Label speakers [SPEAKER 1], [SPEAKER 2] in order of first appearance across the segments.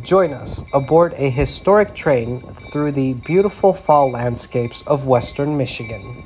[SPEAKER 1] Join us aboard a historic train through the beautiful fall landscapes of western Michigan.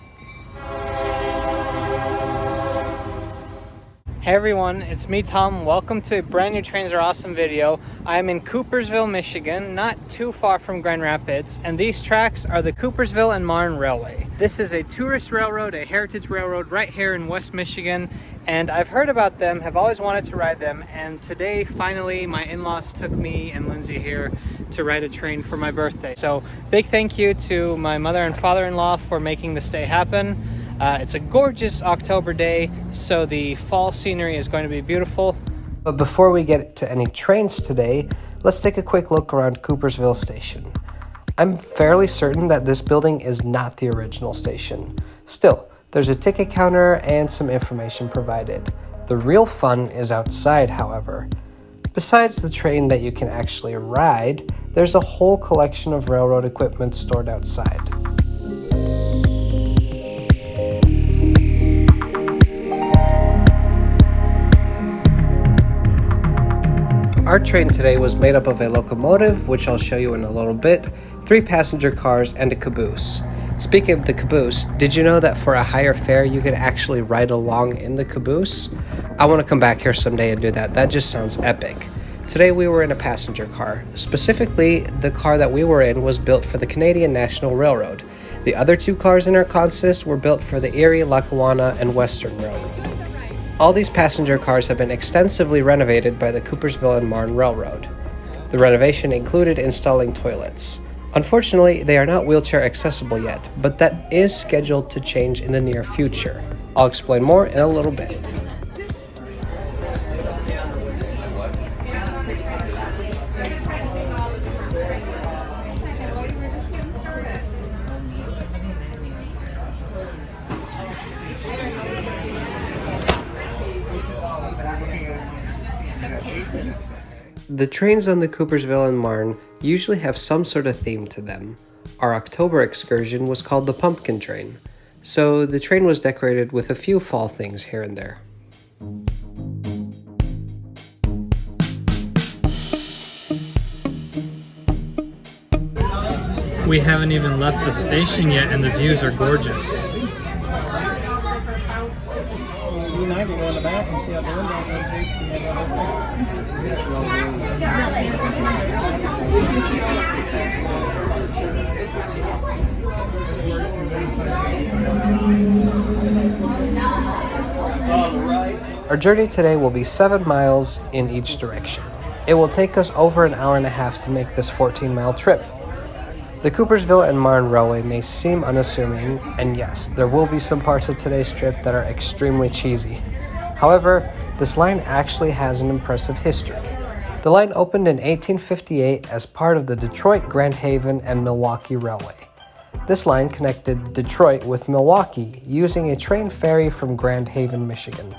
[SPEAKER 2] Hey everyone, it's me Tom. Welcome to a brand new Trains Are Awesome video. I'm in Coopersville, Michigan, not too far from Grand Rapids, and these tracks are the Coopersville and Marne Railway. This is a tourist railroad, a heritage railroad right here in West Michigan, and I've heard about them, have always wanted to ride them, and today finally my in-laws took me and Lindsay here to ride a train for my birthday. So big thank you to my mother and father-in-law for making this day happen. It's a gorgeous October day, so the fall scenery is going to be beautiful.
[SPEAKER 1] But before we get to any trains today, let's take a quick look around Coopersville Station. I'm fairly certain that this building is not the original station. Still, there's a ticket counter and some information provided. The real fun is outside, however. Besides the train that you can actually ride, there's a whole collection of railroad equipment stored outside. Our train today was made up of a locomotive, which I'll show you in a little bit, 3 passenger cars, and a caboose. Speaking of the caboose, did you know that for a higher fare you could actually ride along in the caboose? I want to come back here someday and do that. That just sounds epic. Today we were in a passenger car. Specifically, the car that we were in was built for the Canadian National Railroad. The other 2 cars in our consist were built for the Erie, Lackawanna, and Western Railroad. All these passenger cars have been extensively renovated by the Coopersville and Marne Railroad. The renovation included installing toilets. Unfortunately, they are not wheelchair accessible yet, but that is scheduled to change in the near future. I'll explain more in a little bit. The trains on the Coopersville and Marne usually have some sort of theme to them. Our October excursion was called the Pumpkin Train, so the train was decorated with a few fall things here and there.
[SPEAKER 2] We haven't even left the station yet and the views are gorgeous.
[SPEAKER 3] You and I can go in the back and see out the window and Jason can have a
[SPEAKER 1] Our journey today will be 7 miles in each direction. It will take us over an hour and a half to make this 14-mile trip. The Coopersville and Marne Railway may seem unassuming, and yes, there will be some parts of today's trip that are extremely cheesy. However, this line actually has an impressive history. The line opened in 1858 as part of the Detroit, Grand Haven, and Milwaukee Railway. This line connected Detroit with Milwaukee using a train ferry from Grand Haven, Michigan.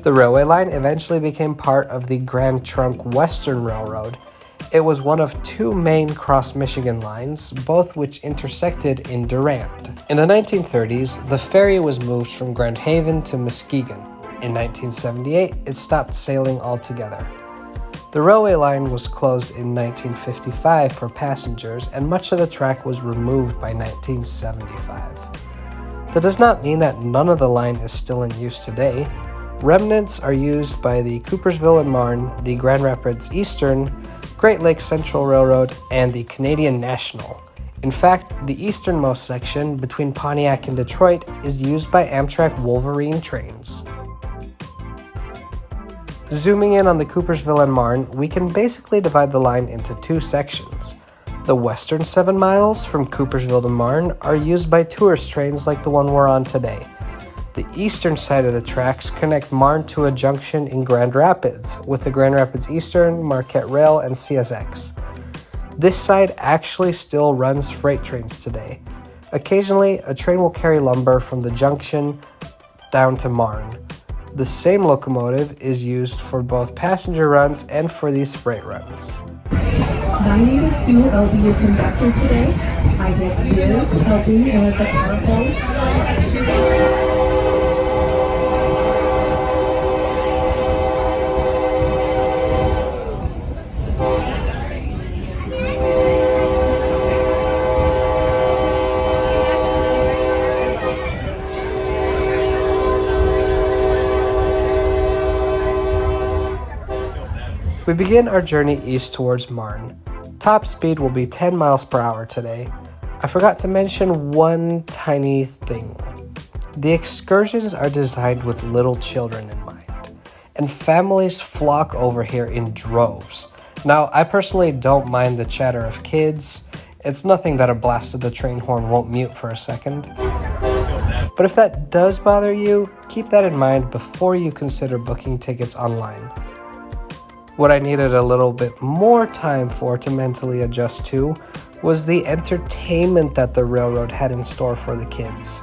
[SPEAKER 1] The railway line eventually became part of the Grand Trunk Western Railroad. It was one of 2 main cross-Michigan lines, both which intersected in Durand. In the 1930s, the ferry was moved from Grand Haven to Muskegon. In 1978, it stopped sailing altogether. The railway line was closed in 1955 for passengers, and much of the track was removed by 1975. That does not mean that none of the line is still in use today. Remnants are used by the Coopersville and Marne, the Grand Rapids Eastern, Great Lakes Central Railroad, and the Canadian National. In fact, the easternmost section between Pontiac and Detroit is used by Amtrak Wolverine trains. Zooming in on the Coopersville and Marne, we can basically divide the line into 2 sections. The western 7 miles from Coopersville to Marne are used by tourist trains like the one we're on today. The eastern side of the tracks connect Marne to a junction in Grand Rapids with the Grand Rapids Eastern, Marquette Rail, and CSX. This side actually still runs freight trains today. Occasionally, a train will carry lumber from the junction down to Marne. The same locomotive is used for both passenger runs and for these freight runs.
[SPEAKER 4] My name is Sue. I'll be your conductor today. I get you helping with the PowerPoint.
[SPEAKER 1] We begin our journey east towards Marne. Top speed will be 10 miles per hour today. I forgot to mention one tiny thing. The excursions are designed with little children in mind, and families flock over here in droves. Now, I personally don't mind the chatter of kids. It's nothing that a blast of the train horn won't mute for a second. But if that does bother you, keep that in mind before you consider booking tickets online. What I needed a little bit more time for to mentally adjust to was the entertainment that the railroad had in store for the kids.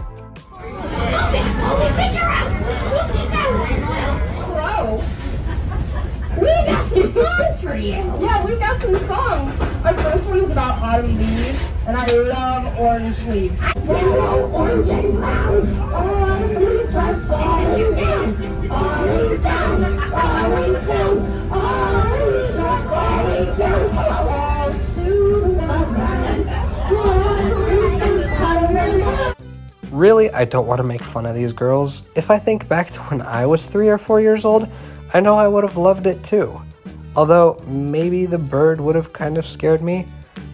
[SPEAKER 5] Hello. We got some songs for you. Yeah, we got some songs. My first one is about autumn leaves, and I love orange leaves. Yellow, orange, and brown. Orange leaves are falling down. Falling down, falling down. Orange leaves are falling down. Fall to the ground.
[SPEAKER 1] Really, I don't want to make fun of these girls. If I think back to when I was 3 or 4 years old, I know I would have loved it too. Although, maybe the bird would have kind of scared me.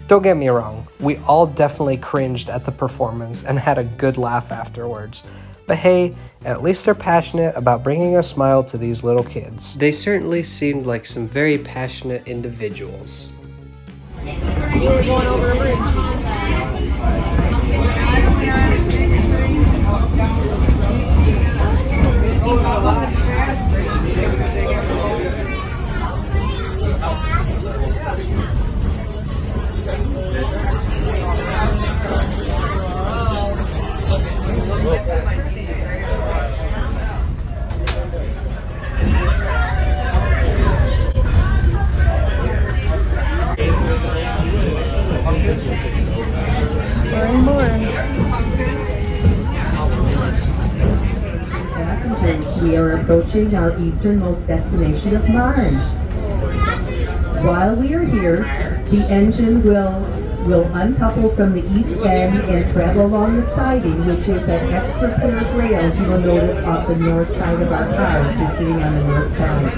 [SPEAKER 1] Don't get me wrong, we all definitely cringed at the performance and had a good laugh afterwards. But hey, at least they're passionate about bringing a smile to these little kids. They certainly seemed like some very passionate individuals.
[SPEAKER 5] We're going over a bridge.
[SPEAKER 4] We are approaching our easternmost destination of Marne. While we are here, the engine will uncouple from the east end and travel along the siding, which is an extra pair of rails you will notice off the north side of our car, which is sitting on the north side.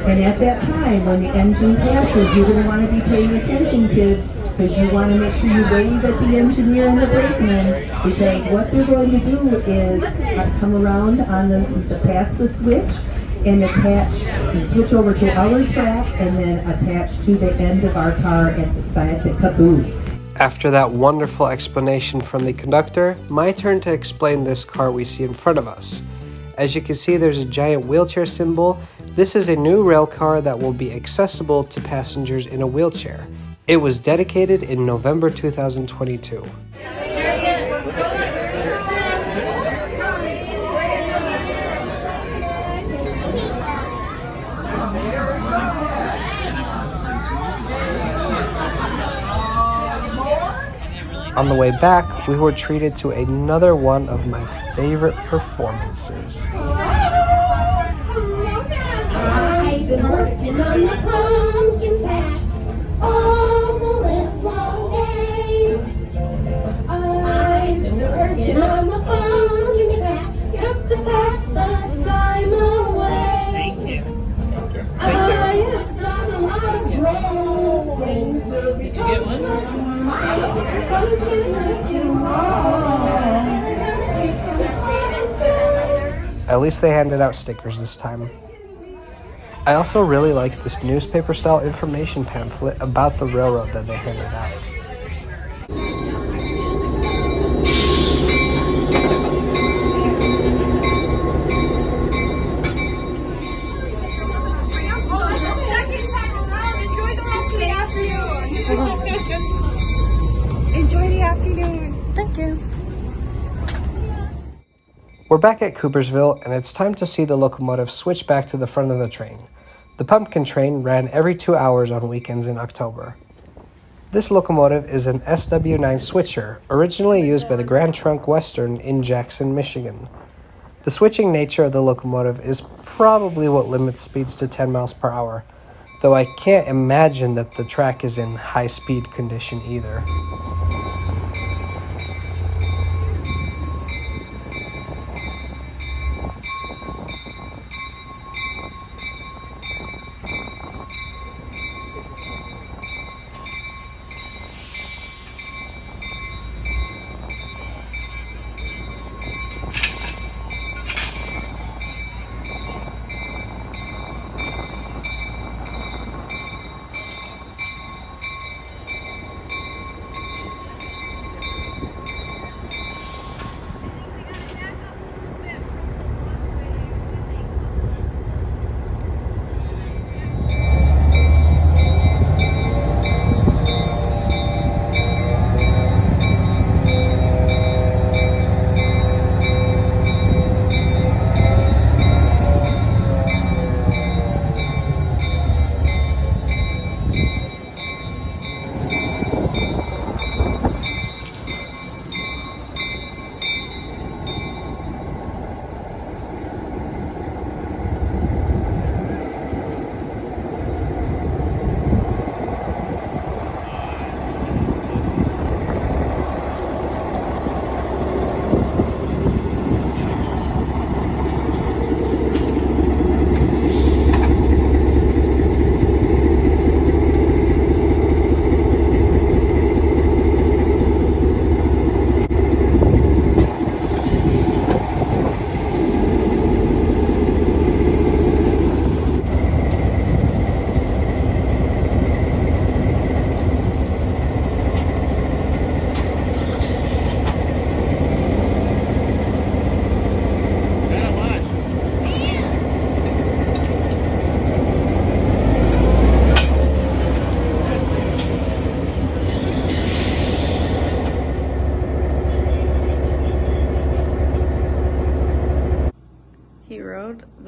[SPEAKER 4] And at that time, when the engine passes, you're going to want to be paying attention, kids, because you want to make sure you wave at the engineer and the brakeman, because what they're going to do is come around on the pass the switch and switch over to our track and then attach to the end of our car at the side, the caboose.
[SPEAKER 1] After that wonderful explanation from the conductor, my turn to explain this car we see in front of us. As you can see, there's a giant wheelchair symbol. This is a new rail car that will be accessible to passengers in a wheelchair. It was dedicated in November 2022. On the way back, we were treated to another one of my favorite performances.
[SPEAKER 5] I've been working on the pumpkin patch all the livelong day. I've been working on the pumpkin patch just to pass the time away. Thank you. I have done a lot of rolling to be get one?
[SPEAKER 1] At least they handed out stickers this time. I also really like this newspaper-style information pamphlet about the railroad that they handed out.
[SPEAKER 5] Enjoy the afternoon. Thank you.
[SPEAKER 1] We're back at Coopersville, and it's time to see the locomotive switch back to the front of the train. The pumpkin train ran every 2 hours on weekends in October. This locomotive is an SW9 switcher, originally used by the Grand Trunk Western in Jackson, Michigan. The switching nature of the locomotive is probably what limits speeds to 10 miles per hour, though I can't imagine that the track is in high-speed condition either.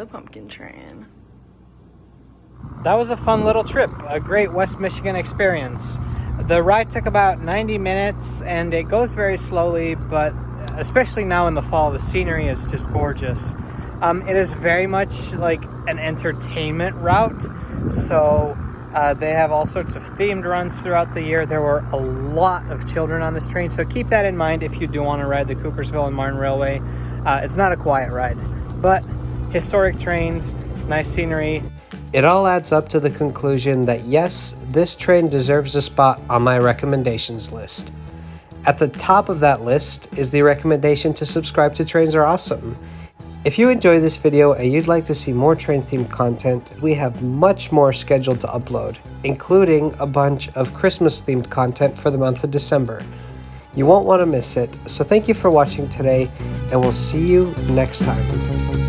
[SPEAKER 6] the pumpkin train.
[SPEAKER 2] That was a fun little trip, a great West Michigan experience. The ride took about 90 minutes and it goes very slowly, but especially now in the fall, the scenery is just gorgeous. It is very much like an entertainment route, so they have all sorts of themed runs throughout the year. There were a lot of children on this train, so keep that in mind if you do want to ride the Coopersville and Marne Railway. It's not a quiet ride, but historic trains, nice scenery.
[SPEAKER 1] It all adds up to the conclusion that yes, this train deserves a spot on my recommendations list. At the top of that list is the recommendation to subscribe to Trains Are Awesome. If you enjoy this video and you'd like to see more train-themed content, we have much more scheduled to upload, including a bunch of Christmas-themed content for the month of December. You won't want to miss it, so thank you for watching today, and we'll see you next time.